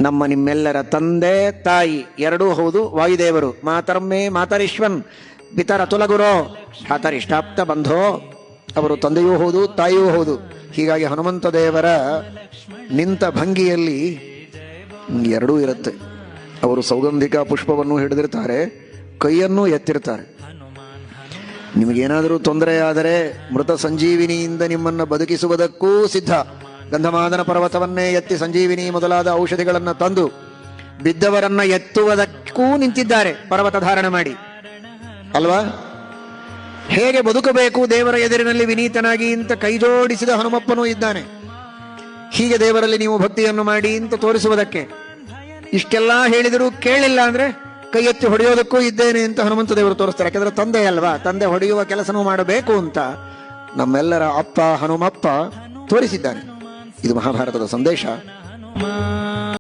ನಮ್ಮ ನಿಮ್ಮೆಲ್ಲರ ತಂದೆ ತಾಯಿ ಎರಡೂ ಹೌದು ವಾಯುದೇವರು. ಮಾತರ್ಮೇ ಮಾತರಿಶ್ವನ್ ಪಿತರ ತುಲಗುರೋ ಭ್ರಾತರಿಷ್ಟಾಪ್ತ ಬಂಧೋ. ಅವರು ತಂದೆಯೂ ಹೌದು ತಾಯಿಯೂ ಹೌದು. ಹೀಗಾಗಿ ಹನುಮಂತ ದೇವರ ನಿಂತ ಭಂಗಿಯಲ್ಲಿ ಎರಡೂ ಇರುತ್ತೆ. ಅವರು ಸೌಗಂಧಿಕ ಪುಷ್ಪವನ್ನು ಹಿಡಿದಿರ್ತಾರೆ, ಕೈಯನ್ನು ಎತ್ತಿರ್ತಾರೆ. ನಿಮಗೇನಾದರೂ ತೊಂದರೆ ಆದರೆ ಮೃತ ಸಂಜೀವಿನಿಯಿಂದ ನಿಮ್ಮನ್ನು ಬದುಕಿಸುವುದಕ್ಕೂ ಸಿದ್ಧ. ಗಂಧಮಾದನ ಪರ್ವತವನ್ನೇ ಎತ್ತಿ ಸಂಜೀವಿನಿ ಮೊದಲಾದ ಔಷಧಿಗಳನ್ನು ತಂದು ಬಿದ್ದವರನ್ನ ಎತ್ತುವುದಕ್ಕೂ ನಿಂತಿದ್ದಾರೆ, ಪರ್ವತ ಧಾರಣ ಮಾಡಿ ಅಲ್ವಾ. ಹೇಗೆ ಬದುಕಬೇಕು ದೇವರ ಎದುರಿನಲ್ಲಿ ವಿನೀತನಾಗಿ ಅಂತ ಕೈ ಜೋಡಿಸಿದ ಹನುಮಪ್ಪನೂ ಇದ್ದಾನೆ. ಹೀಗೆ ದೇವರಲ್ಲಿ ನೀವು ಭಕ್ತಿಯನ್ನು ಮಾಡಿ ಅಂತ ತೋರಿಸುವುದಕ್ಕೆ. ಇಷ್ಟೆಲ್ಲ ಹೇಳಿದರೂ ಕೇಳಿಲ್ಲ ಅಂದ್ರೆ ಕೈ ಎತ್ತಿ ಹೊಡೆಯೋದಕ್ಕೂ ಇದ್ದೇನೆ ಅಂತ ಹನುಮಂತ ದೇವರು ತೋರಿಸ್ತಾರೆ. ಯಾಕಂದ್ರೆ ತಂದೆ ಅಲ್ವಾ, ತಂದೆ ಹೊಡೆಯುವ ಕೆಲಸನೂ ಮಾಡಬೇಕು ಅಂತ ನಮ್ಮೆಲ್ಲರ ಅಪ್ಪ ಹನುಮಪ್ಪ ತೋರಿಸಿದ್ದಾನೆ. ಇದು ಮಹಾಭಾರತದ ಸಂದೇಶ.